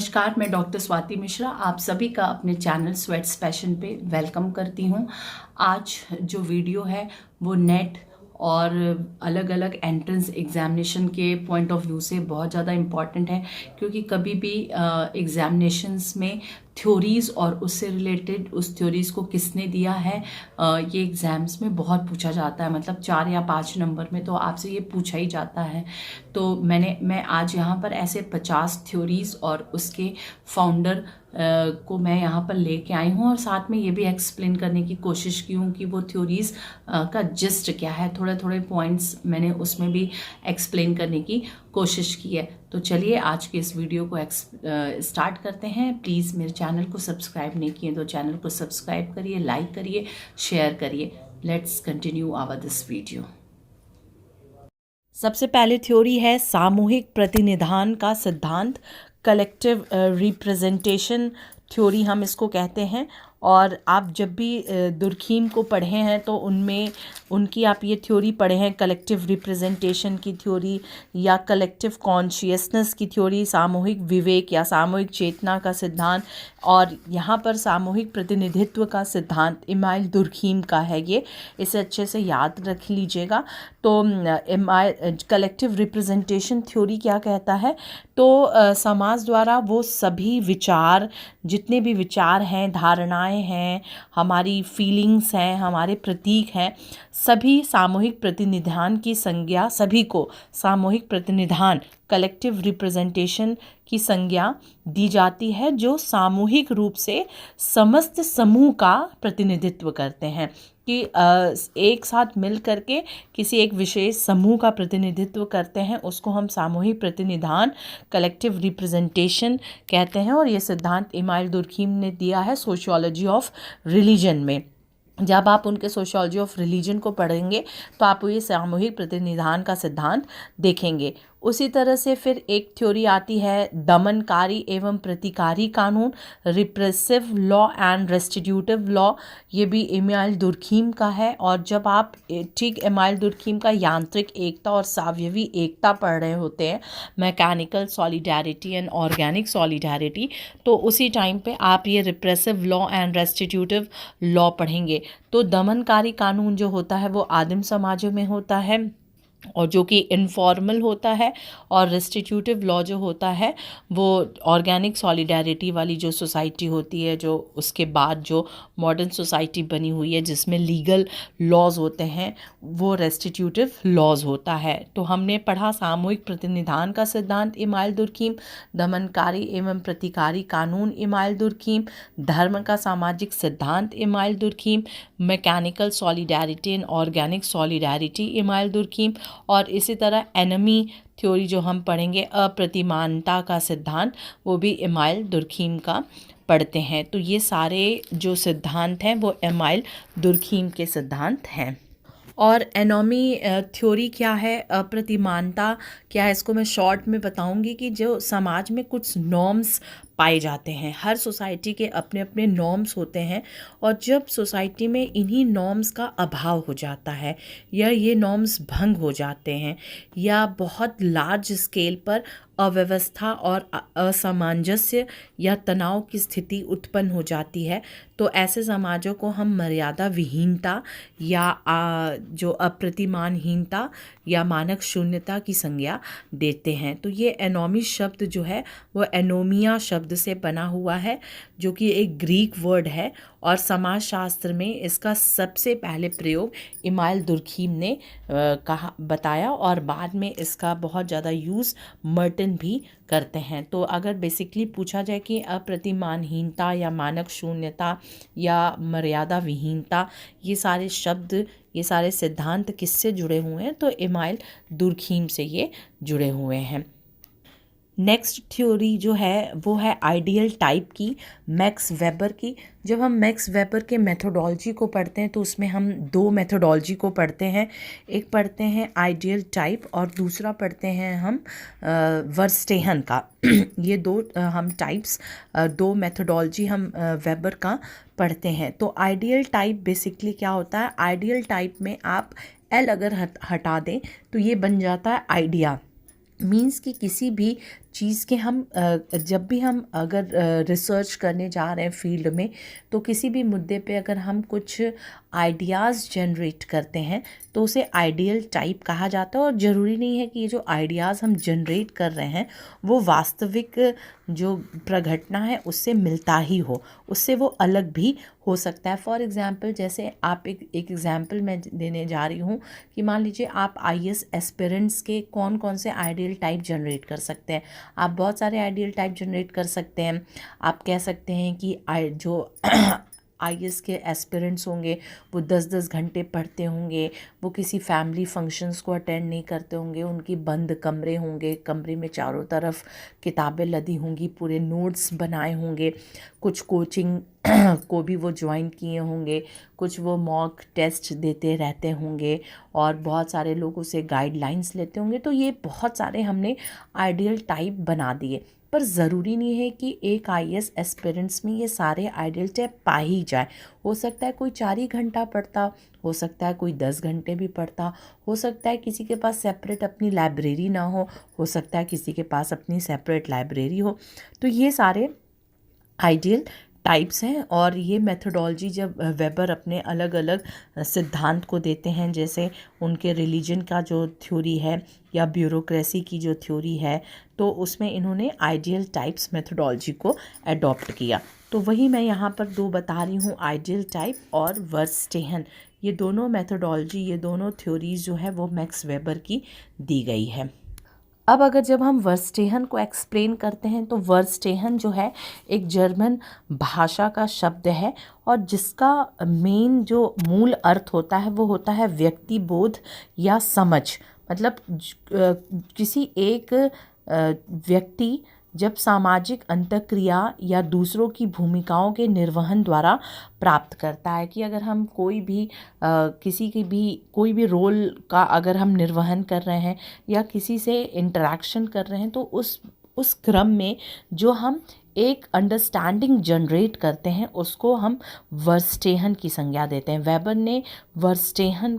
नमस्कार, मैं डॉक्टर स्वाति मिश्रा आप सभी का अपने चैनल स्वेट्स पैशन पे वेलकम करती हूँ। आज जो वीडियो है वो नेट और अलग अलग एंट्रेंस एग्जामिनेशन के पॉइंट ऑफ व्यू से बहुत ज़्यादा इम्पॉर्टेंट है, क्योंकि कभी भी एग्जामिनेशंस में थ्योरीज़ और उससे रिलेटेड उस थ्योरीज़ को किसने दिया है ये एग्ज़ाम्स में बहुत पूछा जाता है। मतलब 4 या 5 नंबर में तो आपसे ये पूछा ही जाता है। तो मैं आज यहाँ पर ऐसे 50 थ्योरीज़ और उसके फाउंडर को मैं यहाँ पर लेके आई हूँ और साथ में ये भी एक्सप्लेन करने की कोशिश की हूँ कि वो थ्योरीज़ का जिस्ट क्या है। थोड़े थोड़े पॉइंट्स मैंने उसमें भी एक्सप्लेन करने की कोशिश की है। तो चलिए आज के इस वीडियो को स्टार्ट करते हैं। प्लीज़ मेरे चैनल को सब्सक्राइब नहीं किए तो चैनल को सब्सक्राइब करिए, लाइक करिए, शेयर करिए। Let's continue our this video. सबसे पहले थ्योरी है सामूहिक प्रतिनिधान का सिद्धांत, कलेक्टिव रिप्रेजेंटेशन थ्योरी हम इसको कहते हैं। और आप जब भी दुर्खीम को पढ़े हैं तो उनमें उनकी आप ये थ्योरी पढ़े हैं, कलेक्टिव रिप्रेजेंटेशन की थ्योरी या कलेक्टिव कॉन्शियसनेस की थ्योरी, सामूहिक विवेक या सामूहिक चेतना का सिद्धांत। और यहाँ पर सामूहिक प्रतिनिधित्व का सिद्धांत इमाइल दुर्खीम का है ये, इसे अच्छे से याद रख लीजिएगा। तो कलेक्टिव रिप्रेजेंटेशन थ्योरी क्या कहता है, तो समाज द्वारा वो सभी विचार, जितने भी विचार हैं, धारणाएं हैं, हमारी फीलिंग्स हैं, हमारे प्रतीक हैं, सभी सामूहिक प्रतिनिधान की संज्ञा, सभी को सामूहिक प्रतिनिधान कलेक्टिव रिप्रेजेंटेशन की संज्ञा दी जाती है, जो सामूहिक रूप से समस्त समूह का प्रतिनिधित्व करते हैं। कि एक साथ मिल करके किसी एक विशेष समूह का प्रतिनिधित्व करते हैं, उसको हम सामूहिक प्रतिनिधान कलेक्टिव रिप्रेजेंटेशन कहते हैं। और ये सिद्धांत इमाइल दुर्खीम ने दिया है सोशियोलॉजी ऑफ रिलीजन में। जब आप उनके सोशियोलॉजी ऑफ रिलीजन को पढ़ेंगे तो आप ये सामूहिक प्रतिनिधान का सिद्धांत देखेंगे। उसी तरह से फिर एक थ्योरी आती है दमनकारी एवं प्रतिकारी कानून, रिप्रेसिव लॉ एंड रेस्टिट्यूटिव लॉ। ये भी इमाइल दुर्खीम का है। और जब आप ठीक इमाइल दुर्खीम का यांत्रिक एकता और सावयवी एकता पढ़ रहे होते हैं, mechanical solidarity and organic solidarity, तो उसी टाइम पे आप ये रिप्रेसिव लॉ एंड रेस्टिट्यूटिव लॉ पढ़ेंगे। तो दमनकारी कानून जो होता है वो आदिम समाजों में होता है और जो कि इनफॉर्मल होता है, और रेस्टिट्यूटिव लॉ जो होता है वो ऑर्गेनिक सॉलिडैरिटी वाली जो सोसाइटी होती है, जो उसके बाद जो मॉडर्न सोसाइटी बनी हुई है जिसमें लीगल लॉज होते हैं, वो रेस्टिट्यूटिव लॉज होता है। तो हमने पढ़ा सामूहिक प्रतिनिधान का सिद्धांत इमाइल दुर्खीम, दमनकारी एवं प्रतिकारी कानून इमाइल दुर्खीम, धर्म का सामाजिक सिद्धांत email Durkheim, mechanical solidarity and organic solidarity email Durkheim. और इसी तरह एनमी थ्योरी जो हम पढ़ेंगे, अप्रतिमानता का सिद्धांत, वो भी इमाइल दुर्खीम का पढ़ते हैं। तो ये सारे जो सिद्धांत हैं वो इमाइल दुर्खीम के सिद्धांत हैं। और एनोमी थ्योरी क्या है, अप्रतिमानता क्या है, इसको मैं शॉर्ट में बताऊंगी कि जो समाज में कुछ नॉर्म्स पाए जाते हैं, हर सोसाइटी के अपने अपने नॉर्म्स होते हैं, और जब सोसाइटी में इन्हीं नॉर्म्स का अभाव हो जाता है या ये नॉर्म्स भंग हो जाते हैं या बहुत लार्ज स्केल पर अव्यवस्था और असमंजस्य या तनाव की स्थिति उत्पन्न हो जाती है, तो ऐसे समाजों को हम मर्यादा विहीनता या जो अप्रतिमानहीनता या मानक शून्यता की संज्ञा देते हैं। तो ये एनोमी शब्द जो है वो एनोमिया शब्द से बना हुआ है, जो कि एक ग्रीक वर्ड है, और समाजशास्त्र में इसका सबसे पहले प्रयोग इमाइल दुर्खीम ने बताया, और बाद में इसका बहुत ज़्यादा यूज़ मर्टन भी करते हैं। तो अगर बेसिकली पूछा जाए कि अप्रतिमानहीनता या मानक शून्यता या मर्यादा विहीनता, ये सारे शब्द, ये सारे सिद्धांत किससे जुड़े हुए हैं, तो इमाइल दुर्खीम से ये जुड़े हुए हैं। नेक्स्ट थ्योरी जो है वो है आइडियल टाइप की, मैक्स वेबर की। जब हम मैक्स वेबर के मेथोडोलॉजी को पढ़ते हैं तो उसमें हम दो मेथोडोलॉजी को पढ़ते हैं, एक पढ़ते हैं आइडियल टाइप और दूसरा पढ़ते हैं हम वर्स्टेहन का। ये दो हम टाइप्स, दो मेथोडोलॉजी हम वेबर का पढ़ते हैं। तो आइडियल टाइप बेसिकली क्या होता है, आइडियल टाइप में आप एल अगर हटा दें तो ये बन जाता है आइडिया। मीन्स कि किसी भी चीज़ के हम जब भी हम अगर रिसर्च करने जा रहे हैं फील्ड में, तो किसी भी मुद्दे पे अगर हम कुछ आइडियाज़ जनरेट करते हैं तो उसे आइडियल टाइप कहा जाता है। और ज़रूरी नहीं है कि ये जो आइडियाज़ हम जनरेट कर रहे हैं वो वास्तविक जो प्रघटना है उससे मिलता ही हो, उससे वो अलग भी हो सकता है। फॉर एग्ज़ाम्पल, जैसे आप एक एग्ज़ाम्पल मैं देने जा रही हूँ कि मान लीजिए आप आईएएस एस्पिरेंट्स के कौन कौन से आइडियल टाइप जनरेट कर सकते हैं। आप बहुत सारे आइडियल टाइप जनरेट कर सकते हैं। आप कह सकते हैं कि जो आईएएस के एस्पिरेंट्स होंगे वो 10-10 घंटे पढ़ते होंगे, वो किसी फैमिली फंक्शंस को अटेंड नहीं करते होंगे, उनकी बंद कमरे होंगे, कमरे में चारों तरफ किताबें लदी होंगी, पूरे नोट्स बनाए होंगे, कुछ कोचिंग को भी वो ज्वाइन किए होंगे, कुछ वो मॉक टेस्ट देते रहते होंगे और बहुत सारे लोग उसे गाइडलाइंस लेते होंगे। तो ये बहुत सारे हमने आइडियल टाइप बना दिए, पर ज़रूरी नहीं है कि एक आईएएस एस्पिरेंट्स में ये सारे आइडियल टाइप पा ही जाए। हो सकता है कोई 4 ही घंटा पढ़ता, हो सकता है कोई 10 घंटे भी पढ़ता, हो सकता है किसी के पास सेपरेट अपनी लाइब्रेरी ना हो सकता है किसी के पास अपनी सेपरेट लाइब्रेरी हो। तो ये सारे आइडियल टाइप्स हैं। और ये मेथोडोलॉजी जब वेबर अपने अलग अलग सिद्धांत को देते हैं, जैसे उनके रिलीजन का जो थ्योरी है या ब्यूरोक्रेसी की जो थ्योरी है, तो उसमें इन्होंने आइडियल टाइप्स मेथोडोलॉजी को अडॉप्ट किया। तो वही मैं यहाँ पर दो बता रही हूँ, आइडियल टाइप और वर्स्टेहन। ये दोनों मेथोडोलॉजी, ये दोनों थ्योरीज जो है वो मैक्स वेबर की दी गई है। अब अगर जब हम वर्स्टेहन को एक्सप्लेन करते हैं तो वर्स्टेहन जो है एक जर्मन भाषा का शब्द है और जिसका मेन जो मूल अर्थ होता है वो होता है व्यक्ति बोध या समझ। मतलब किसी एक व्यक्ति जब सामाजिक अंतःक्रिया या दूसरों की भूमिकाओं के निर्वहन द्वारा प्राप्त करता है कि अगर हम कोई भी किसी की भी कोई भी रोल का अगर हम निर्वहन कर रहे हैं या किसी से इंटरेक्शन कर रहे हैं, तो उस क्रम में जो हम एक अंडरस्टैंडिंग जनरेट करते हैं उसको हम वर्स्टेहन की संज्ञा देते हैं। वेबर ने वर्स्टेहन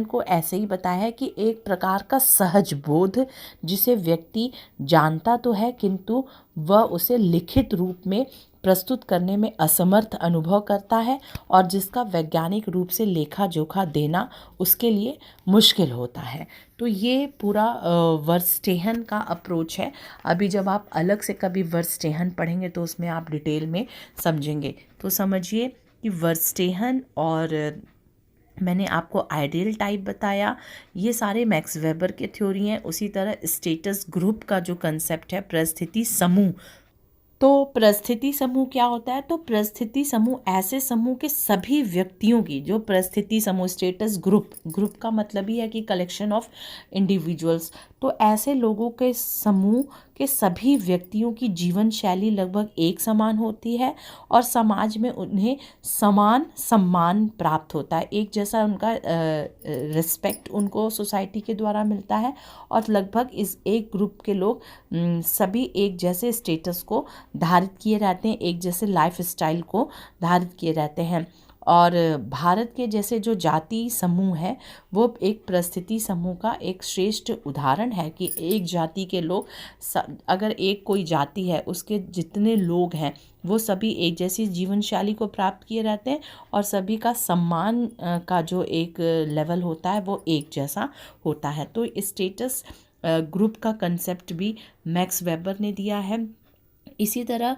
को ऐसे ही बताया है कि एक प्रकार का सहज बोध जिसे व्यक्ति जानता तो है किंतु वह उसे लिखित रूप में प्रस्तुत करने में असमर्थ अनुभव करता है और जिसका वैज्ञानिक रूप से लेखा जोखा देना उसके लिए मुश्किल होता है। तो ये पूरा वर्स्टेहन का अप्रोच है। अभी जब आप अलग से कभी वर्स्टेहन पढ़ेंगे तो उसमें आप डिटेल में समझेंगे। तो समझिए कि वर्स्टेहन और मैंने आपको आइडियल टाइप बताया, ये सारे मैक्स वेबर के थ्योरी हैं। उसी तरह स्टेटस ग्रुप का जो कंसेप्ट है, परिस्थिति समूह। तो परिस्थिति समूह क्या होता है? तो परिस्थिति समूह ऐसे समूह के सभी व्यक्तियों की, जो परिस्थिति समूह स्टेटस ग्रुप का मतलब ही है कि कलेक्शन ऑफ इंडिविजुअल्स। तो ऐसे लोगों के समूह के सभी व्यक्तियों की जीवन शैली लगभग एक समान होती है और समाज में उन्हें समान सम्मान प्राप्त होता है। एक जैसा उनका रिस्पेक्ट उनको सोसाइटी के द्वारा मिलता है और लगभग इस एक ग्रुप के लोग सभी एक जैसे स्टेटस को धारित किए रहते हैं, एक जैसे लाइफ स्टाइल को धारित किए रहते हैं। और भारत के जैसे जो जाति समूह है वो एक परिस्थिति समूह का एक श्रेष्ठ उदाहरण है कि एक जाति के लोग, अगर एक कोई जाति है उसके जितने लोग हैं वो सभी एक जैसी जीवन शैली को प्राप्त किए रहते हैं और सभी का सम्मान का जो एक लेवल होता है वो एक जैसा होता है। तो स्टेटस ग्रुप का कंसेप्ट भी मैक्स वेबर ने दिया है। इसी तरह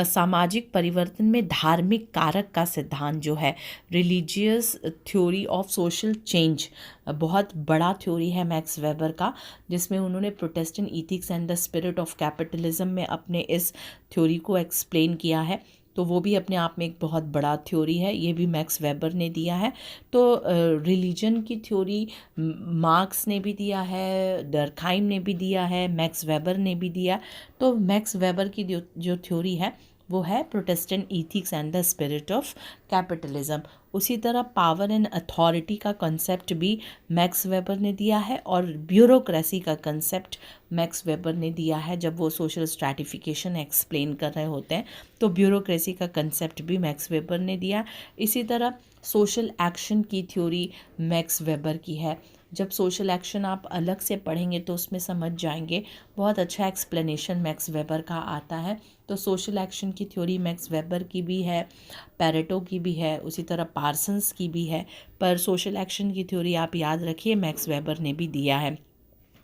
सामाजिक परिवर्तन में धार्मिक कारक का सिद्धांत जो है, religious theory of social change, बहुत बड़ा थ्योरी है मैक्स वेबर का, जिसमें उन्होंने Protestant ethics and the spirit of capitalism में अपने इस थ्योरी को एक्सप्लेन किया है। तो वो भी अपने आप में एक बहुत बड़ा थ्योरी है, ये भी मैक्स वेबर ने दिया है। तो रिलीजन की थ्योरी मार्क्स ने भी दिया है, डर्खाइम ने भी दिया है, मैक्स वेबर ने भी दिया। तो मैक्स वेबर की जो थ्योरी है वो है Protestant ethics and the spirit of capitalism. उसी तरह पावर एंड अथॉरिटी का कंसेप्ट भी मैक्स वेबर ने दिया है और ब्यूरोक्रेसी का कंसेप्ट मैक्स वेबर ने दिया है। जब वो सोशल स्ट्रैटिफिकेशन एक्सप्लेन कर रहे होते हैं तो ब्यूरोक्रेसी का कंसेप्ट भी मैक्स वेबर ने दिया। इसी तरह सोशल एक्शन की थ्योरी मैक्स वेबर की है। जब सोशल एक्शन आप अलग से पढ़ेंगे तो उसमें समझ जाएंगे। बहुत अच्छा एक्सप्लेनेशन मैक्स वेबर का आता है। तो सोशल एक्शन की थ्योरी मैक्स वेबर की भी है, पैरेटो की भी है, उसी तरह पार्सन्स की भी है, पर सोशल एक्शन की थ्योरी आप याद रखिए मैक्स वेबर ने भी दिया है।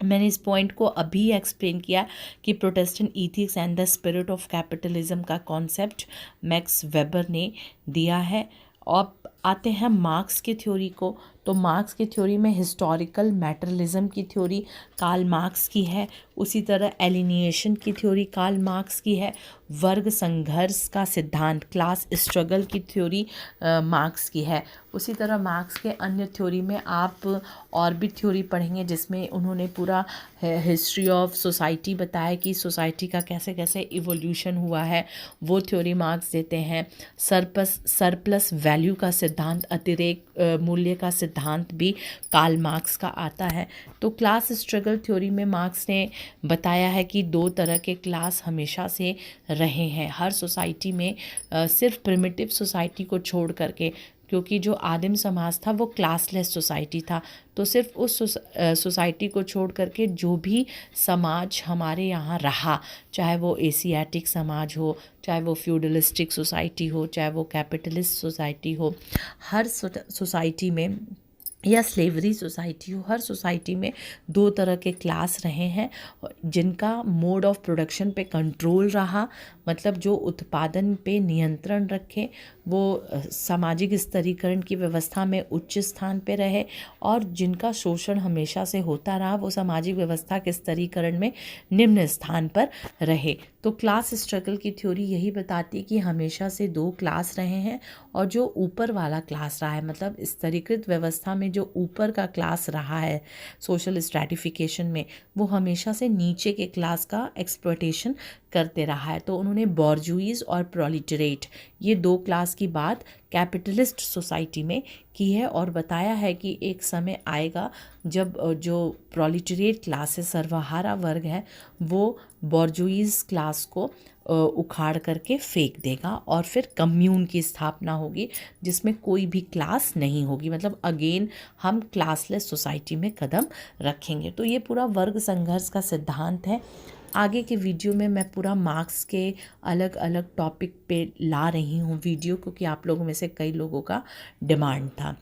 मैंने इस पॉइंट को अभी एक्सप्लेन किया कि Protestant ethics and the spirit of capitalism का कॉन्सेप्ट मैक्स वेबर ने दिया है। अब आते हैं मार्क्स की थ्योरी को। तो मार्क्स की थ्योरी में हिस्टोरिकल मैटरलिज्म की थ्योरी कार्ल मार्क्स की है, उसी तरह एलिनिएशन की थ्योरी कार्ल मार्क्स की है, वर्ग संघर्ष का सिद्धांत क्लास स्ट्रगल की थ्योरी मार्क्स की है। उसी तरह मार्क्स के अन्य थ्योरी में आप और भी थ्योरी पढ़ेंगे जिसमें उन्होंने पूरा हिस्ट्री ऑफ सोसाइटी बताया कि सोसाइटी का कैसे कैसे इवोल्यूशन हुआ है, वो थ्योरी मार्क्स देते हैं। सरप्लस वैल्यू का सिद्धांत, अतिरेक मूल्य का सिद्धांत भी कार्ल मार्क्स का आता है। तो क्लास स्ट्रगल थ्योरी में मार्क्स ने बताया है कि दो तरह के क्लास हमेशा से रहे हैं हर सोसाइटी में, सिर्फ प्रिमिटिव सोसाइटी को छोड़ करके, क्योंकि जो आदिम समाज था वो क्लासलेस सोसाइटी था। तो सिर्फ उस सोसाइटी को छोड़ करके जो भी समाज हमारे यहाँ रहा, चाहे वो एशियाटिक समाज हो, चाहे वो फ्यूडलिस्टिक सोसाइटी हो, चाहे वो कैपिटलिस्ट सोसाइटी हो, हर सोसाइटी में, या स्लेवरी सोसाइटी हो, हर सोसाइटी में दो तरह के क्लास रहे हैं जिनका मोड ऑफ प्रोडक्शन पे कंट्रोल रहा, मतलब जो उत्पादन पे नियंत्रण रखे, वो सामाजिक स्तरीकरण की व्यवस्था में उच्च स्थान पे रहे, और जिनका शोषण हमेशा से होता रहा वो सामाजिक व्यवस्था के स्तरीकरण में निम्न स्थान पर रहे। तो क्लास स्ट्रगल की थ्योरी यही बताती है कि हमेशा से दो क्लास रहे हैं, और जो ऊपर वाला क्लास रहा है, मतलब स्तरीकृत व्यवस्था में जो ऊपर का क्लास रहा है सोशल स्ट्रैटिफिकेशन में, वो हमेशा से नीचे के क्लास का एक्सप्लॉयटेशन करते रहा है। तो उन्होंने बॉर्जुइज और प्रोलिटरेट, ये दो क्लास की बात कैपिटलिस्ट सोसाइटी में की है, और बताया है कि एक समय आएगा जब जो प्रोलिटरेट क्लास है, सर्वहारा वर्ग है, वो बॉर्जुइज क्लास को उखाड़ करके फेंक देगा, और फिर कम्यून की स्थापना होगी जिसमें कोई भी क्लास नहीं होगी, मतलब अगेन हम क्लासलेस सोसाइटी में कदम रखेंगे। तो ये पूरा वर्ग संघर्ष का सिद्धांत है। आगे के वीडियो में मैं पूरा मार्क्स के अलग अलग टॉपिक पे ला रही हूँ वीडियो, क्योंकि आप लोगों में से कई लोगों का डिमांड था।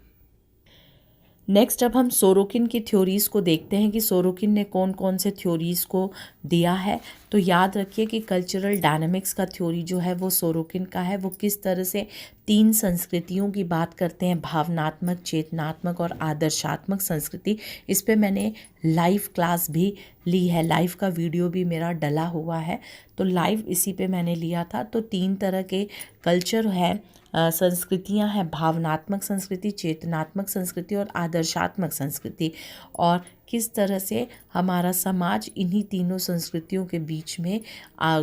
नेक्स्ट अब हम सोरोकिन की थ्योरीज़ को देखते हैं कि सोरोकिन ने कौन कौन से थ्योरीज़ को दिया है। तो याद रखिए कि कल्चरल डायनामिक्स का थ्योरी जो है वो सोरोकिन का है। वो किस तरह से तीन संस्कृतियों की बात करते हैं, भावनात्मक, चेतनात्मक और आदर्शात्मक संस्कृति। इस पे मैंने लाइव क्लास भी ली है, लाइव का वीडियो भी मेरा डला हुआ है, तो लाइव इसी पे मैंने लिया था। तो तीन तरह के कल्चर है, संस्कृतियां हैं, भावनात्मक संस्कृति, चेतनात्मक संस्कृति और आदर्शात्मक संस्कृति, और किस तरह से हमारा समाज इन्हीं तीनों संस्कृतियों के बीच में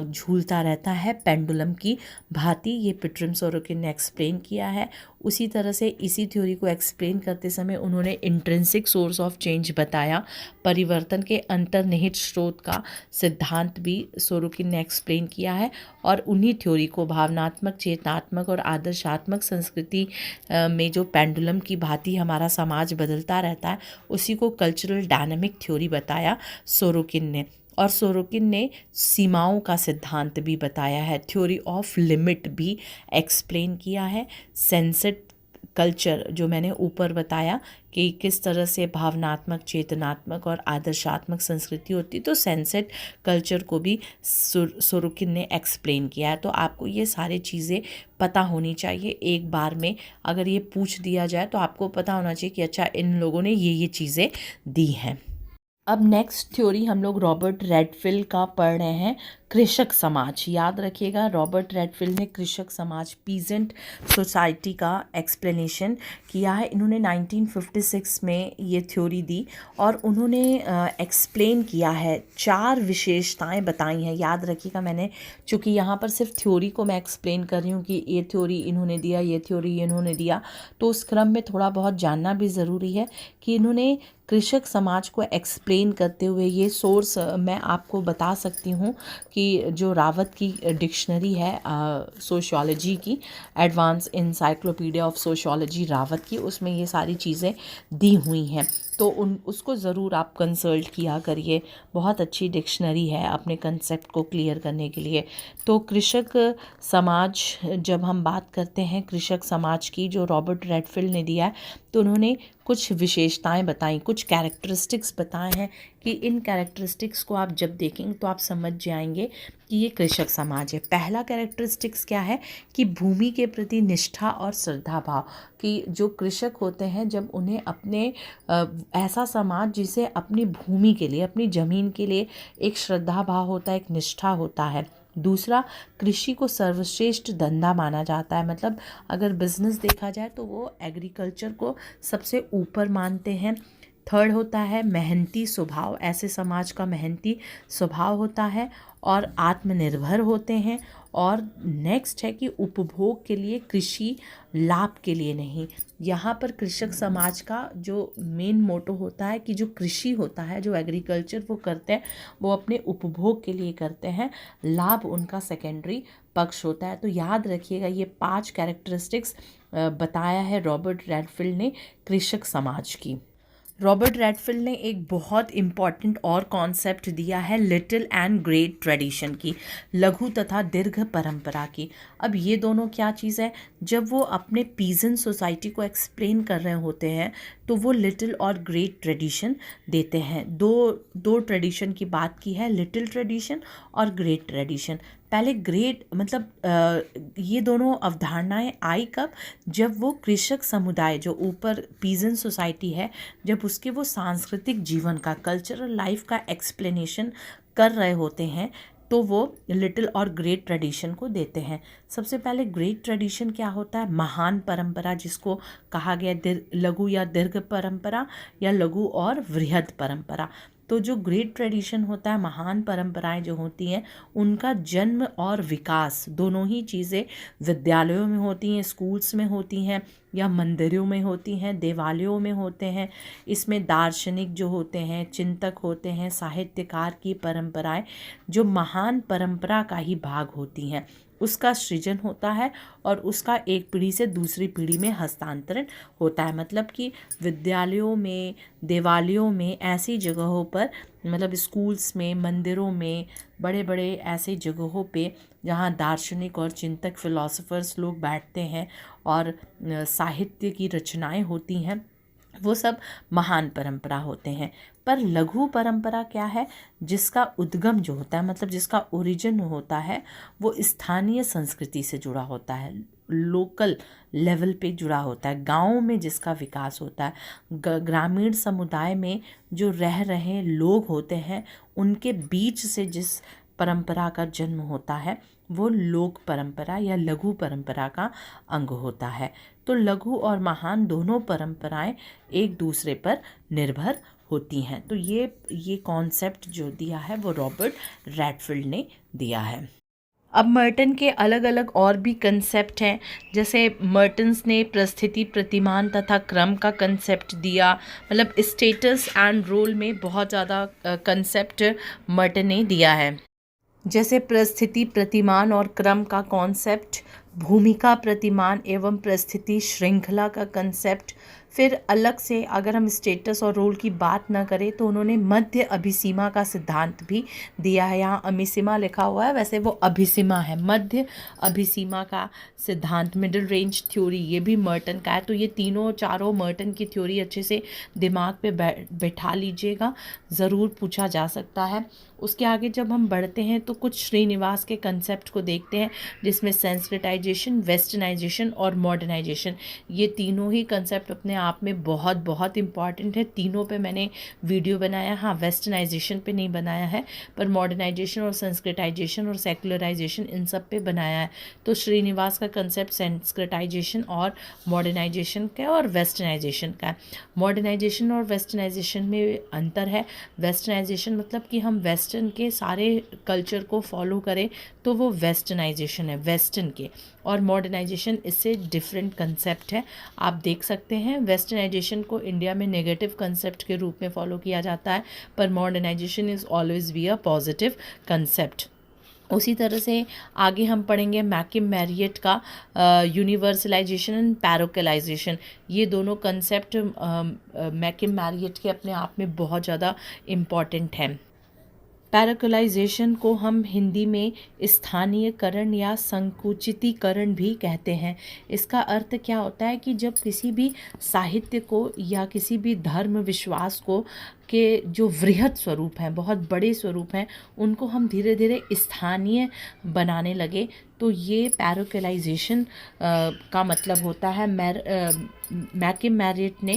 झूलता रहता है पेंडुलम की भांति। ये पिट्रिम सोरोकिन ने एक्सप्लेन किया है। उसी तरह से इसी थ्योरी को एक्सप्लेन करते समय उन्होंने इंट्रिंसिक सोर्स ऑफ चेंज बताया, परिवर्तन के अंतर्निहित स्रोत का सिद्धांत भी सोरोकिन ने एक्सप्लेन किया है, और उन्हीं थ्योरी को भावनात्मक, चेतनात्मक और आदर्शात्मक संस्कृति में जो पेंडुलम की भांति हमारा समाज बदलता रहता है, उसी को कल्चरल डायनामिक थ्योरी बताया सोरोकिन ने। और सोरोकिन ने सीमाओं का सिद्धांत भी बताया है, थ्योरी ऑफ लिमिट भी एक्सप्लेन किया है। सेंसेट कल्चर जो मैंने ऊपर बताया कि किस तरह से भावनात्मक, चेतनात्मक और आदर्शात्मक संस्कृति होती, तो सेंसेट कल्चर को भी सोरोकिन ने एक्सप्लेन किया है। तो आपको ये सारी चीज़ें पता होनी चाहिए। एक बार में अगर ये पूछ दिया जाए तो आपको पता होना चाहिए कि अच्छा इन लोगों ने ये चीज़ें दी हैं। अब नेक्स्ट थ्योरी हम लोग रॉबर्ट रेडफिल का पढ़ रहे हैं, कृषक समाज। याद रखिएगा, रॉबर्ट रेडफिल ने कृषक समाज, पीजेंट सोसाइटी का एक्सप्लेनेशन किया है। इन्होंने 1956 में ये थ्योरी दी, और उन्होंने एक्सप्लेन किया है, 4 विशेषताएं बताई हैं। याद रखिएगा, मैंने चूँकि यहाँ पर सिर्फ थ्योरी को मैं एक्सप्लेन कर रही हूँ कि ये थ्योरी इन्होंने दिया, ये थ्योरी इन्होंने दिया, तो उस क्रम में थोड़ा बहुत जानना भी ज़रूरी है कि इन्होंने कृषक समाज को एक्सप्लेन करते हुए ये सोर्स मैं आपको बता सकती हूँ कि जो रावत की डिक्शनरी है सोशियोलॉजी की, advance encyclopedia of sociology Rawat की, उसमें ये सारी चीज़ें दी हुई हैं। तो उसको ज़रूर आप कंसल्ट किया करिए, बहुत अच्छी डिक्शनरी है अपने कंसेप्ट को क्लियर करने के लिए। तो कृषक समाज, जब हम बात करते हैं कृषक समाज की, जो रॉबर्ट रेडफील्ड ने दिया है, तो उन्होंने कुछ विशेषताएं बताई, कुछ कैरेक्टरिस्टिक्स बताए हैं कि इन कैरेक्टरिस्टिक्स को आप जब देखेंगे तो आप समझ जाएंगे कि ये कृषक समाज है। पहला कैरेक्टरिस्टिक्स क्या है कि भूमि के प्रति निष्ठा और श्रद्धा भाव, कि जो कृषक होते हैं जब उन्हें अपने ऐसा समाज जिसे अपनी भूमि के लिए, अपनी ज़मीन के लिए एक श्रद्धा भाव होता है, एक निष्ठा होता है। दूसरा, कृषि को सर्वश्रेष्ठ धंधा माना जाता है, मतलब अगर बिजनेस देखा जाए तो वो एग्रीकल्चर को सबसे ऊपर मानते हैं। थर्ड होता है मेहनती स्वभाव, ऐसे समाज का मेहनती स्वभाव होता है और आत्मनिर्भर होते हैं। और नेक्स्ट है कि उपभोग के लिए, कृषि लाभ के लिए नहीं। यहाँ पर कृषक समाज का जो मेन मोटो होता है कि जो कृषि होता है, जो एग्रीकल्चर वो करते हैं, वो अपने उपभोग के लिए करते हैं, लाभ उनका सेकेंडरी पक्ष होता है। तो याद रखिएगा, ये 5 कैरेक्टरिस्टिक्स बताया है रॉबर्ट रेडफील्ड ने कृषक समाज की। रॉबर्ट रेडफील्ड ने एक बहुत इम्पॉर्टेंट और कॉन्सेप्ट दिया है लिटिल एंड ग्रेट ट्रेडिशन की, लघु तथा दीर्घ परंपरा की। अब ये दोनों क्या चीज़ है, जब वो अपने पीजन सोसाइटी को एक्सप्लेन कर रहे होते हैं तो वो लिटिल और ग्रेट ट्रेडिशन देते हैं। दो ट्रेडिशन की बात की है, लिटिल ट्रेडिशन और ग्रेट ट्रेडिशन। पहले ग्रेट मतलब ये दोनों अवधारणाएं आई कब, जब वो कृषक समुदाय जो ऊपर पीजन सोसाइटी है, जब उसके वो सांस्कृतिक जीवन का, कल्चरल लाइफ का एक्सप्लेनेशन कर रहे होते हैं, तो वो लिटिल और ग्रेट ट्रेडिशन को देते हैं। सबसे पहले ग्रेट ट्रेडिशन क्या होता है, महान परंपरा, जिसको कहा गया लघु या दीर्घ परंपरा या लघु और वृहद परंपरा। तो जो ग्रेट ट्रेडिशन होता है, महान परंपराएं जो होती हैं, उनका जन्म और विकास दोनों ही चीज़ें विद्यालयों में होती हैं, स्कूल्स में होती हैं, या मंदिरों में होती हैं, देवालयों में होते हैं। इसमें दार्शनिक जो होते हैं, चिंतक होते हैं, साहित्यकार की परंपराएं जो महान परंपरा का ही भाग होती हैं, उसका सृजन होता है और उसका एक पीढ़ी से दूसरी पीढ़ी में हस्तांतरण होता है। मतलब कि विद्यालयों में, देवालयों में, ऐसी जगहों पर, मतलब स्कूल्स में, मंदिरों में, बड़े बड़े ऐसे जगहों पे जहाँ दार्शनिक और चिंतक फिलोसोफर्स लोग बैठते हैं और साहित्य की रचनाएं होती हैं, वो सब महान परंपरा होते हैं। पर लघु परंपरा क्या है, जिसका उद्गम जो होता है, मतलब जिसका ओरिजिन होता है, वो स्थानीय संस्कृति से जुड़ा होता है, लोकल लेवल पे जुड़ा होता है, गाँव में जिसका विकास होता है, ग्रामीण समुदाय में जो रह रहे लोग होते हैं, उनके बीच से जिस परंपरा का जन्म होता है, वो लोक परंपरा या लघु परंपरा का अंग होता है। तो लघु और महान दोनों परंपराएं एक दूसरे पर निर्भर होती हैं। तो ये कॉन्सेप्ट जो दिया है वो रॉबर्ट रेडफील्ड ने दिया है। अब मर्टन के अलग अलग और भी कंसेप्ट हैं, जैसे मर्टन्स ने परिस्थिति, प्रतिमान तथा क्रम का कंसेप्ट दिया, मतलब स्टेटस एंड रोल में बहुत ज़्यादा कंसेप्ट मर्टन ने दिया है। जैसे परिस्थिति, प्रतिमान और क्रम का कॉन्सेप्ट, भूमिका, प्रतिमान एवं परिस्थिति श्रृंखला का कंसेप्ट। फिर अलग से अगर हम स्टेटस और रोल की बात ना करें तो उन्होंने मध्य अभिसीमा का सिद्धांत भी दिया है। यहाँ अमिसीमा लिखा हुआ है, वैसे वो अभिसीमा है, मध्य अभिसीमा का सिद्धांत, मिडिल रेंज थ्योरी, ये भी मर्टन का है। तो ये तीनों चारों मर्टन की थ्योरी अच्छे से दिमाग पे बैठा लीजिएगा, ज़रूर पूछा जा सकता है। उसके आगे जब हम बढ़ते हैं तो कुछ श्रीनिवास के कंसेप्ट को देखते हैं, जिसमें सेंसिटाइजेशन, वेस्टर्नाइजेशन और मॉडर्नाइजेशन, ये तीनों ही कंसेप्ट अपने आप में बहुत बहुत इम्पॉर्टेंट है। तीनों पे मैंने वीडियो बनाया, हाँ वेस्टर्नाइजेशन पे नहीं बनाया है, पर मॉडर्नाइजेशन और संस्कृताइजेशन और सेकुलराइजेशन इन सब पे बनाया है। तो श्रीनिवास का कंसेप्ट संस्कृताइजेशन और मॉडर्नाइजेशन का और वेस्टर्नाइजेशन का। मॉडर्नाइजेशन और वेस्टर्नाइजेशन में अंतर है। वेस्टर्नाइजेशन मतलब कि हम वेस्टर्न के सारे कल्चर को फॉलो करें तो वो वेस्टर्नाइजेशन है, वेस्टर्न के। और मॉडर्नाइजेशन इससे डिफरेंट कंसेप्ट है, आप देख सकते हैं वेस्टर्नाइजेशन को इंडिया में नेगेटिव कंसेप्ट के रूप में फॉलो किया जाता है, पर modernization is always be a positive concept. उसी तरह से आगे हम पढ़ेंगे मैकिम मैरियट का यूनिवर्सलाइजेशन एंड पैरोकलाइजेशन। ये दोनों कंसेप्ट मैकिम मैरियट के अपने आप में बहुत ज़्यादा इम्पॉर्टेंट हैं। पैराकोलाइजेशन को हम हिंदी में स्थानीयकरण या संकुचितीकरण भी कहते हैं। इसका अर्थ क्या होता है कि जब किसी भी साहित्य को या किसी भी धर्म विश्वास को के जो वृहद स्वरूप हैं, बहुत बड़े स्वरूप हैं, उनको हम धीरे धीरे स्थानीय बनाने लगे, तो ये पैराकोलाइजेशन का मतलब होता है। मैकिम मैरियट ने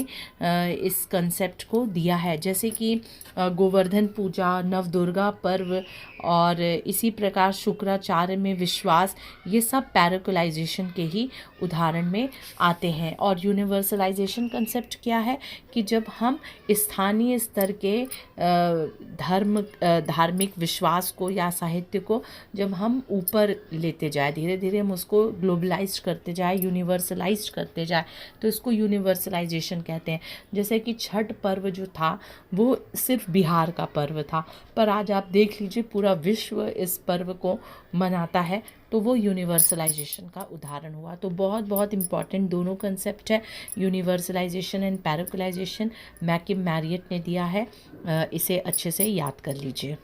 इस कंसेप्ट को दिया है, जैसे कि गोवर्धन पूजा, नवदुर्गा पर्व और इसी प्रकार शुक्राचार्य में विश्वास, ये सब पैराकोलाइजेशन के ही उदाहरण में आते हैं। और यूनिवर्सलाइजेशन कंसेप्ट क्या है कि जब हम स्थानीय स्तर के धार्मिक विश्वास को या साहित्य को जब हम ऊपर लेते जाए, धीरे धीरे हम उसको ग्लोबलाइज करते जाए, यूनिवर्सलाइज करते जाए, तो इसको यूनिवर्सलाइजेशन कहते हैं। जैसे कि छठ पर्व जो था वो सिर्फ बिहार का पर्व था, पर आज आप देख लीजिए पूरा विश्व इस पर्व को मनाता है, तो वो यूनिवर्सलाइजेशन का उदाहरण हुआ। तो बहुत बहुत इम्पॉर्टेंट दोनों कंसेप्ट है, यूनिवर्सलाइजेशन एंड पैराकोलाइजेशन मैकिम मैरियट ने दिया है। इसे अच्छे से याद कर लीजिए।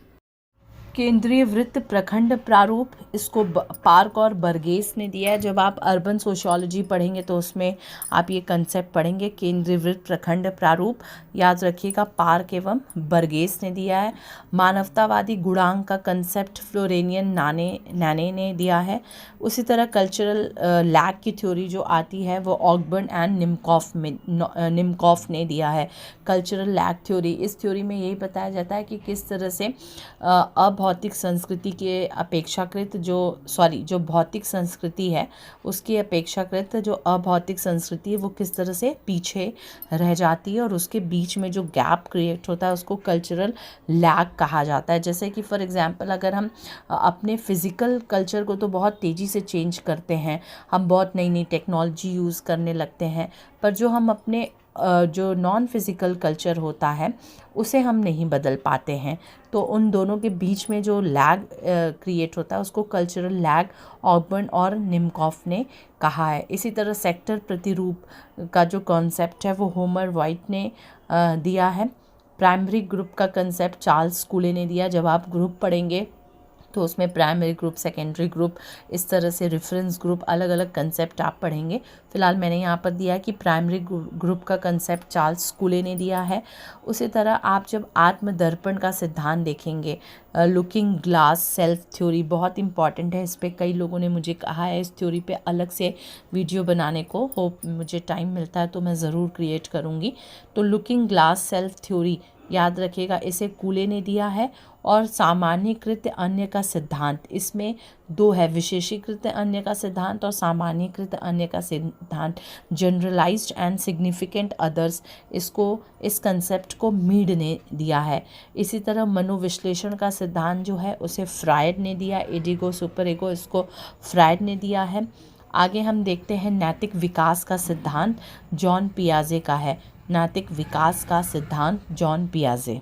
केंद्रीय वृत्त प्रखंड प्रारूप, इसको पार्क और बर्गेस ने दिया है। जब आप अर्बन सोशियोलॉजी पढ़ेंगे तो उसमें आप ये कंसेप्ट पढ़ेंगे, केंद्रीय वृत्त प्रखंड प्रारूप, याद रखिएगा, पार्क एवं बर्गेस ने दिया है। मानवतावादी गुणांक का कंसेप्ट फ्लोरेनियन नाने ने दिया है। उसी तरह कल्चरल लैग की थ्योरी जो आती है वो ऑगबर्न एंड निमकॉफ ने दिया है। कल्चरल लैग थ्योरी, इस थ्योरी में यही बताया जाता है कि किस तरह से अभौतिक संस्कृति के अपेक्षाकृत जो भौतिक संस्कृति है उसकी अपेक्षाकृत जो अभौतिक संस्कृति है वो किस तरह से पीछे रह जाती है, और उसके बीच में जो गैप क्रिएट होता है उसको कल्चरल लैग कहा जाता है। जैसे कि फॉर एग्जांपल अगर हम अपने फिज़िकल कल्चर को तो बहुत तेज़ी से चेंज करते हैं, हम बहुत नई नई टेक्नोलॉजी यूज़ करने लगते हैं, पर जो हम अपने जो नॉन फिज़िकल कल्चर होता है उसे हम नहीं बदल पाते हैं। तो उन दोनों के बीच में जो लैग क्रिएट होता है उसको कल्चरल लैग ऑगबर्न और निमकॉफ ने कहा है। इसी तरह सेक्टर प्रतिरूप का जो कॉन्सेप्ट है वो होमर वाइट ने दिया है। प्राइमरी ग्रुप का कंसेप्ट चार्ल्स स्कूले ने दिया। जब आप ग्रुप पढ़ेंगे तो उसमें प्राइमरी ग्रुप, सेकेंडरी ग्रुप, इस तरह से रेफरेंस ग्रुप, अलग अलग कंसेप्ट आप पढ़ेंगे। फिलहाल मैंने यहाँ पर दिया है कि प्राइमरी ग्रुप का कंसेप्ट चार्ल्स स्कूले ने दिया है। उसी तरह आप जब आत्मदर्पण का सिद्धांत देखेंगे, लुकिंग ग्लास सेल्फ थ्योरी बहुत इंपॉर्टेंट है। इस पर कई लोगों ने मुझे कहा है इस थ्योरी पे अलग से वीडियो बनाने को, होप मुझे टाइम मिलता है तो मैं ज़रूर क्रिएट करूँगी। तो लुकिंग ग्लास सेल्फ थ्योरी याद रखिएगा, इसे कूले ने दिया है। और सामान्यीकृत अन्य का सिद्धांत, इसमें दो है, विशेषीकृत अन्य का सिद्धांत और सामान्यीकृत अन्य का सिद्धांत, जनरलाइज्ड एंड सिग्निफिकेंट अदर्स, इस कंसेप्ट को मीड ने दिया है। इसी तरह मनोविश्लेषण का सिद्धांत जो है उसे फ्रायड ने दिया, एडिगो सुपर एगो, इसको फ्रायड ने दिया है। आगे हम देखते हैं नैतिक विकास का सिद्धांत जॉन पियाजे का है। नैतिक विकास का सिद्धांत जॉन पियाजे।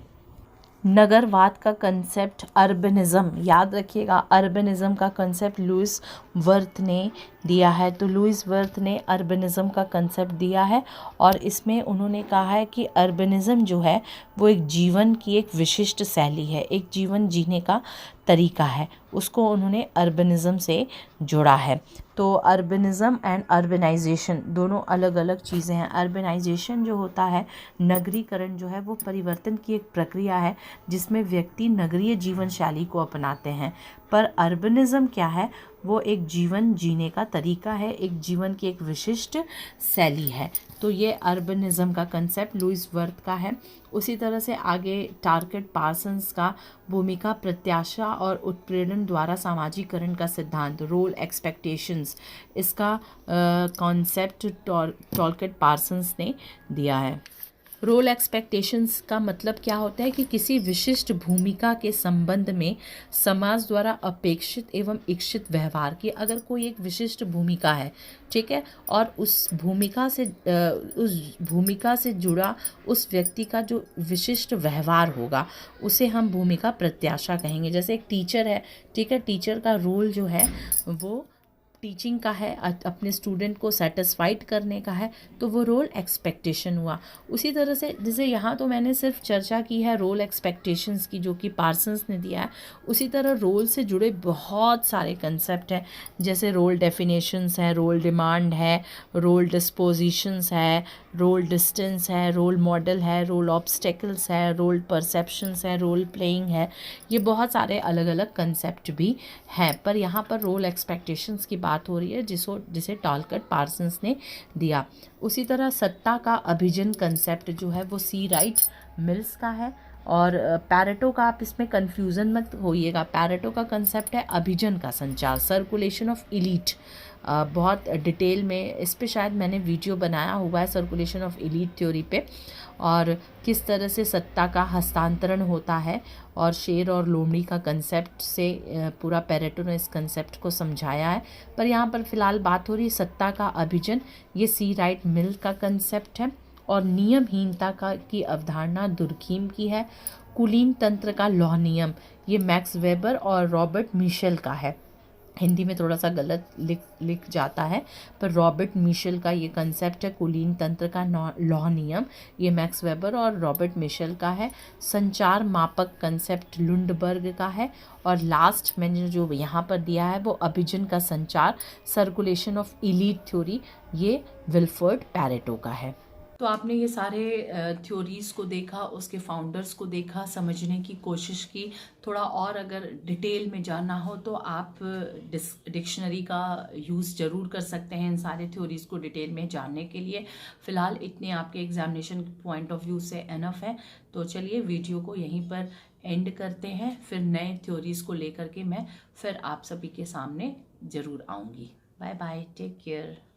नगरवाद का कंसेप्ट अर्बनिज्म, याद रखिएगा, अर्बनिज्म का कंसेप्ट लुइस वर्थ ने दिया है। तो लुइस वर्थ ने अर्बनिज्म का कंसेप्ट दिया है और इसमें उन्होंने कहा है कि अर्बनिज्म जो है वो एक जीवन की एक विशिष्ट शैली है, एक जीवन जीने का तरीका है, उसको उन्होंने अर्बनिज्म से जोड़ा है। तो अर्बनिज्म एंड अर्बनाइजेशन दोनों अलग अलग चीज़ें हैं। अर्बनाइजेशन जो होता है, नगरीकरण जो है, वो परिवर्तन की एक प्रक्रिया है जिसमें व्यक्ति नगरीय जीवन शैली को अपनाते हैं। पर अर्बनिज्म क्या है, वो एक जीवन जीने का तरीका है, एक जीवन की एक विशिष्ट शैली है। तो ये अर्बनिज्म का कंसेप्ट लुइस वर्थ का है। उसी तरह से आगे टारगेट पार्सन्स का भूमिका, प्रत्याशा और उत्प्रेरण द्वारा सामाजिकरण का सिद्धांत, रोल एक्सपेक्टेशंस, इसका कॉन्सेप्ट टारगेट पार्सन्स ने दिया है। रोल एक्सपेक्टेशंस का मतलब क्या होता है कि किसी विशिष्ट भूमिका के संबंध में समाज द्वारा अपेक्षित एवं इच्छित व्यवहार की, अगर कोई एक विशिष्ट भूमिका है, ठीक है, और उस भूमिका से जुड़ा उस व्यक्ति का जो विशिष्ट व्यवहार होगा उसे हम भूमिका प्रत्याशा कहेंगे। जैसे एक टीचर है, ठीक है, टीचर का रोल जो है वो टीचिंग का है, अपने स्टूडेंट को सेटिस्फाइड करने का है, तो वो रोल एक्सपेक्टेशन हुआ। उसी तरह से जैसे यहाँ तो मैंने सिर्फ चर्चा की है रोल एक्सपेक्टेशंस की, जो कि पार्सन्स ने दिया है, उसी तरह रोल से जुड़े बहुत सारे कंसेप्ट हैं, जैसे रोल डेफिनेशंस है, रोल डिमांड है, रोल डिस्पोजिशंस है, रोल डिस्टेंस है, रोल मॉडल है, रोल ऑब्स्टेकल्स है, रोल परसेप्शंस है, रोल प्लेइंग है। ये बहुत सारे अलग अलग कंसेप्ट भी हैं, पर यहाँ पर रोल एक्सपेक्टेशंस की बात हो रही है जिसे टॉलकट पार्सन्स ने दिया। उसी तरह सत्ता का अभिजन कंसेप्ट जो है वो सी राइट मिल्स का है। और पैरेटो का आप इसमें कन्फ्यूज़न मत होइएगा, पैरेटो का कंसेप्ट है अभिजन का संचार, सर्कुलेशन ऑफ इलीट। बहुत डिटेल में इस पे शायद मैंने वीडियो बनाया हुआ है सर्कुलेशन ऑफ इलीट थ्योरी पे, और किस तरह से सत्ता का हस्तांतरण होता है, और शेर और लोमड़ी का कंसेप्ट से पूरा पैरेटो ने इस कंसेप्ट को समझाया है। पर यहाँ पर फ़िलहाल बात हो रही है सत्ता का अभिजन, ये सी राइट मिल का कंसेप्ट है। और नियमहीनता की अवधारणा दुर्खीम की है। कुलीन तंत्र का लौह नियम, ये मैक्स वेबर और रॉबर्ट मिशेल का है। हिंदी में थोड़ा सा गलत लिख जाता है, पर रॉबर्ट मिशेल का ये कंसेप्ट है कुलीन तंत्र का लौह नियम, ये मैक्स वेबर और रॉबर्ट मिशेल का है। संचार मापक कंसेप्ट लुंडबर्ग का है। और लास्ट मैंने जो यहाँ पर दिया है वो अभिजन का संचार, सर्कुलेशन ऑफ इलीट थ्योरी, ये विल्फर्ड पैरेटो का है। तो आपने ये सारे थ्योरीज़ को देखा, उसके फाउंडर्स को देखा, समझने की कोशिश की। थोड़ा और अगर डिटेल में जानना हो तो आप डिक्शनरी का यूज़ ज़रूर कर सकते हैं इन सारे थ्योरीज़ को डिटेल में जानने के लिए। फ़िलहाल इतने आपके एग्जामिनेशन पॉइंट ऑफ व्यू से एनफ है। तो चलिए वीडियो को यहीं पर एंड करते हैं, फिर नए थ्योरीज़ को लेकर के मैं फिर आप सभी के सामने ज़रूर आऊँगी। Bye bye, take care.